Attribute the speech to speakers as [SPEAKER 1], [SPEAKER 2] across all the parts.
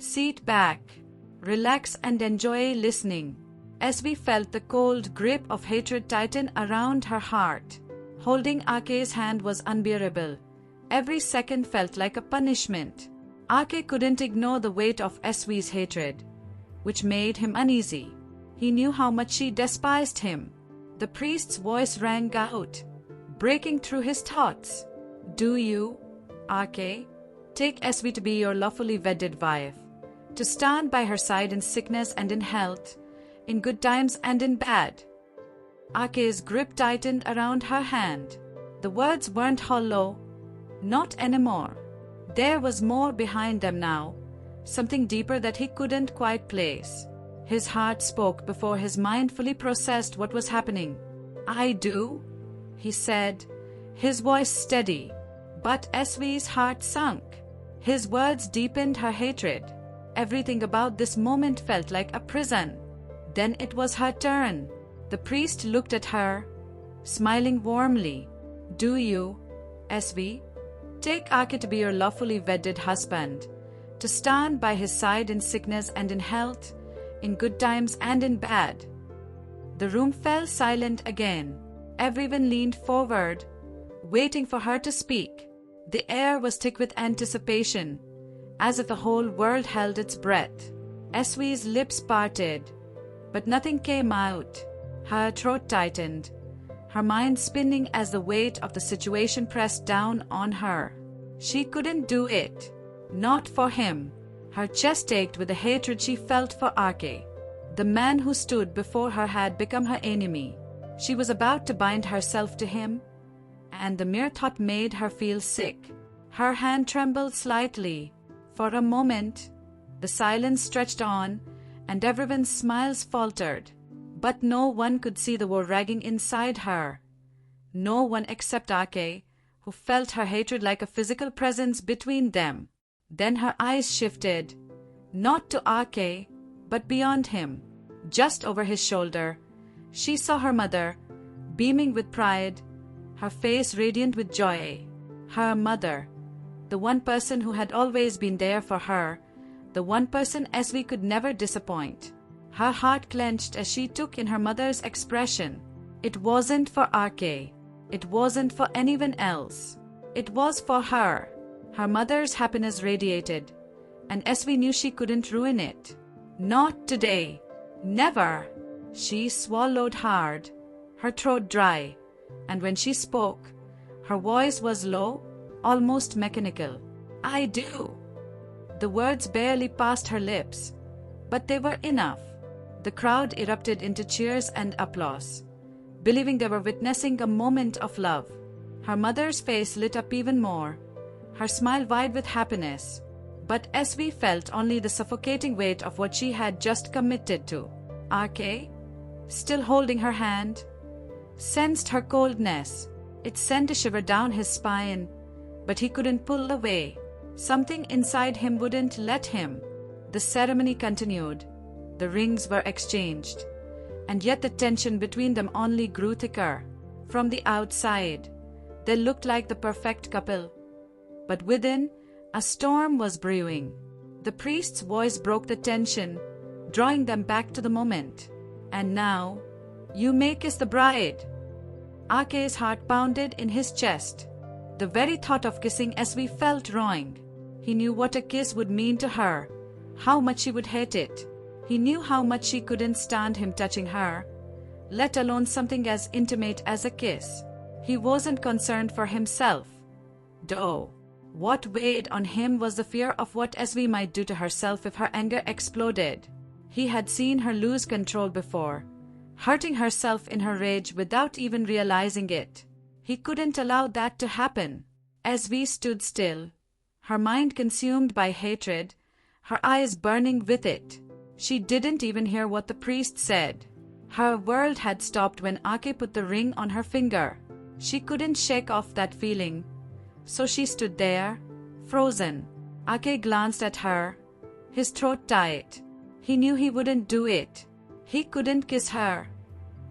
[SPEAKER 1] Sit back, relax and enjoy listening. Esvi felt the cold grip of hatred tighten around her heart. Holding Ake's hand was unbearable. Every second felt like a punishment. Ake couldn't ignore the weight of Esvi's hatred, which made him uneasy. He knew how much she despised him. The priest's voice rang out, breaking through his thoughts. Do you, Ake, take Esvi to be your lawfully wedded wife, to stand by her side in sickness and in health, in good times and in bad? Ake's grip tightened around her hand. The words weren't hollow, not anymore. There was more behind them now, something deeper that he couldn't quite place. His heart spoke before his mind fully processed what was happening. I do, he said, his voice steady. But Esvi's heart sunk. His words deepened her hatred. Everything about this moment felt like a prison. Then it was her turn. The priest looked at her, smiling warmly. Do you, Esvi, take Ake to be your lawfully wedded husband, to stand by his side in sickness and in health, in good times and in bad? The room fell silent again. Everyone leaned forward, waiting for her to speak. The air was thick with anticipation, as if the whole world held its breath. Esvi's lips parted, but nothing came out. Her throat tightened, her mind spinning as the weight of the situation pressed down on her. She couldn't do it. Not for him. Her chest ached with the hatred she felt for Ake. The man who stood before her had become her enemy. She was about to bind herself to him, and the mere thought made her feel sick. Her hand trembled slightly. For a moment, the silence stretched on, and everyone's smiles faltered. But no one could see the war raging inside her. No one except Ake, who felt her hatred like a physical presence between them. Then her eyes shifted, not to Ake, but beyond him. Just over his shoulder, she saw her mother, beaming with pride, her face radiant with joy. Her mother, the one person who had always been there for her, the one person Esvi could never disappoint. Her heart clenched as she took in her mother's expression. It wasn't for Ake. It wasn't for anyone else. It was for her. Her mother's happiness radiated, and Esvi knew she couldn't ruin it. Not today. Never. She swallowed hard, her throat dry, and when she spoke, her voice was low, almost mechanical. I do. The words barely passed her lips, but they were enough. The crowd erupted into cheers and applause, believing they were witnessing a moment of love. Her mother's face lit up even more, her smile wide with happiness. But Esvi felt only the suffocating weight of what she had just committed to. Ake, still holding her hand, sensed her coldness. It sent a shiver down his spine, but he couldn't pull away. Something inside him wouldn't let him. The ceremony continued. The rings were exchanged, and yet the tension between them only grew thicker. From the outside, they looked like the perfect couple, but within, a storm was brewing. The priest's voice broke the tension, drawing them back to the moment. And now, you may kiss the bride. Ake's heart pounded in his chest. The very thought of kissing Esvi felt wrong. He knew what a kiss would mean to her, how much she would hate it. He knew how much she couldn't stand him touching her, let alone something as intimate as a kiss. He wasn't concerned for himself, though. What weighed on him was the fear of what Esvi might do to herself if her anger exploded. He had seen her lose control before, hurting herself in her rage without even realizing it. He couldn't allow that to happen. Esvi stood still, her mind consumed by hatred, her eyes burning with it. She didn't even hear what the priest said. Her world had stopped when Ake put the ring on her finger. She couldn't shake off that feeling, so she stood there, frozen. Ake glanced at her, his throat tight. He knew he wouldn't do it. He couldn't kiss her,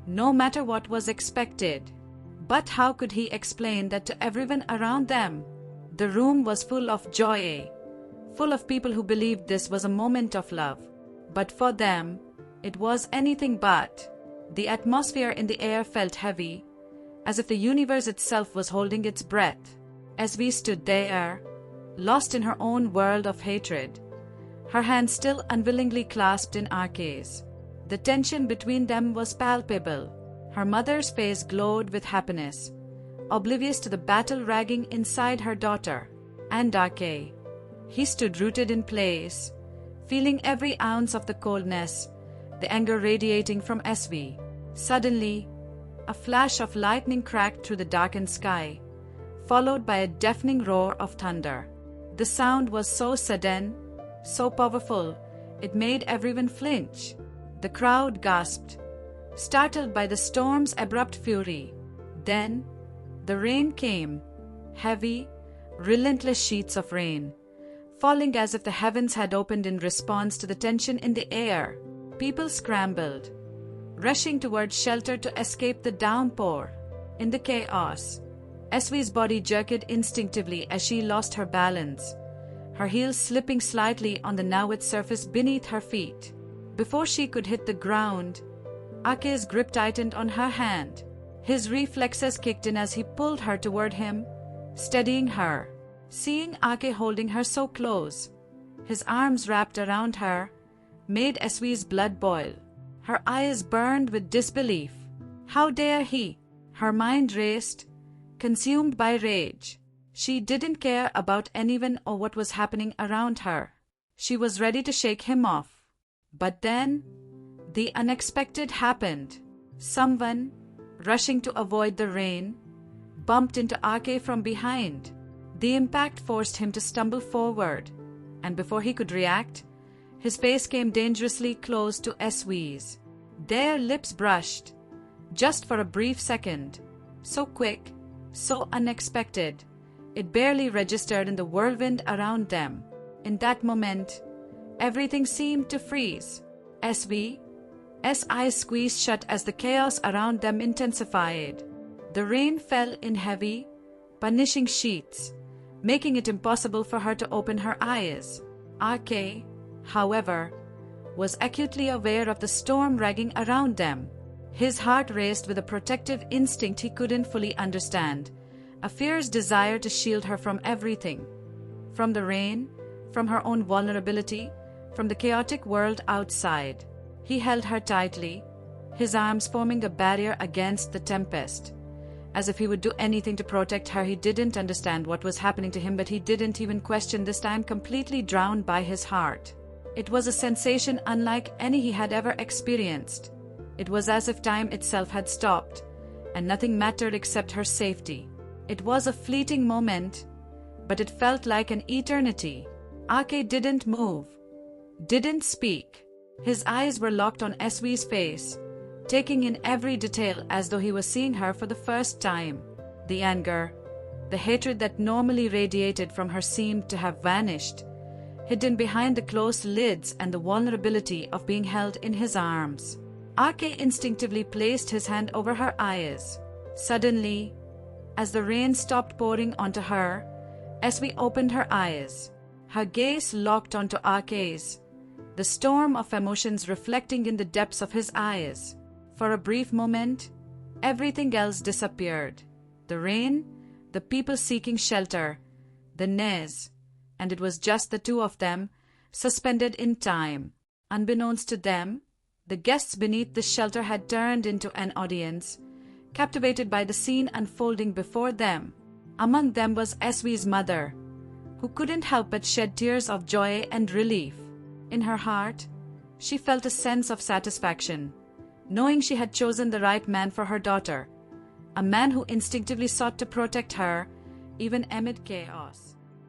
[SPEAKER 1] no matter what was expected. But how could he explain that to everyone around them? The room was full of joy, full of people who believed this was a moment of love. But for them, it was anything but. The atmosphere in the air felt heavy, as if the universe itself was holding its breath. As we stood there, lost in her own world of hatred, her hands still unwillingly clasped in Arke's. The tension between them was palpable. Her mother's face glowed with happiness, oblivious to the battle raging inside her daughter. And Arke, he stood rooted in place, feeling every ounce of the coldness, the anger radiating from SV. Suddenly, a flash of lightning cracked through the darkened sky, followed by a deafening roar of thunder. The sound was so sudden, so powerful, it made everyone flinch. The crowd gasped, startled by the storm's abrupt fury. Then, the rain came, heavy, relentless sheets of rain, falling as if the heavens had opened in response to the tension in the air. People scrambled, rushing towards shelter to escape the downpour. In the chaos, Esvi's body jerked instinctively as she lost her balance, her heels slipping slightly on the now wet surface beneath her feet. Before she could hit the ground, Ake's grip tightened on her hand. His reflexes kicked in as he pulled her toward him, steadying her. Seeing Ake holding her so close, his arms wrapped around her, made Esvi's blood boil. Her eyes burned with disbelief. How dare he? Her mind raced, consumed by rage. She didn't care about anyone or what was happening around her. She was ready to shake him off. But then, the unexpected happened. Someone, rushing to avoid the rain, bumped into Ake from behind. The impact forced him to stumble forward, and before he could react, his face came dangerously close to Esvi's. Their lips brushed, just for a brief second, so quick, so unexpected, it barely registered in the whirlwind around them. In that moment, everything seemed to freeze. Esvi's eyes squeezed shut as the chaos around them intensified. The rain fell in heavy, punishing sheets, making it impossible for her to open her eyes. Ake, however, was acutely aware of the storm raging around them. His heart raced with a protective instinct he couldn't fully understand, a fierce desire to shield her from everything. From the rain, from her own vulnerability, from the chaotic world outside. He held her tightly, his arms forming a barrier against the tempest. As if he would do anything to protect her. He didn't understand what was happening to him, but he didn't even question this time, completely drowned by his heart. It was a sensation unlike any he had ever experienced. It was as if time itself had stopped, and nothing mattered except her safety. It was a fleeting moment, but it felt like an eternity. Ake didn't move, didn't speak. His eyes were locked on Esvi's face, taking in every detail as though he was seeing her for the first time. The anger, the hatred that normally radiated from her seemed to have vanished, hidden behind the closed lids and the vulnerability of being held in his arms. Ake instinctively placed his hand over her eyes. Suddenly, as the rain stopped pouring onto her, Esvi opened her eyes. Her gaze locked onto Ake's, the storm of emotions reflecting in the depths of his eyes. For a brief moment, everything else disappeared. The rain, the people seeking shelter, the Nez, and it was just the two of them, suspended in time. Unbeknownst to them, the guests beneath the shelter had turned into an audience, captivated by the scene unfolding before them. Among them was Esvi's mother, who couldn't help but shed tears of joy and relief. In her heart, she felt a sense of satisfaction, knowing she had chosen the right man for her daughter, a man who instinctively sought to protect her, even amid chaos.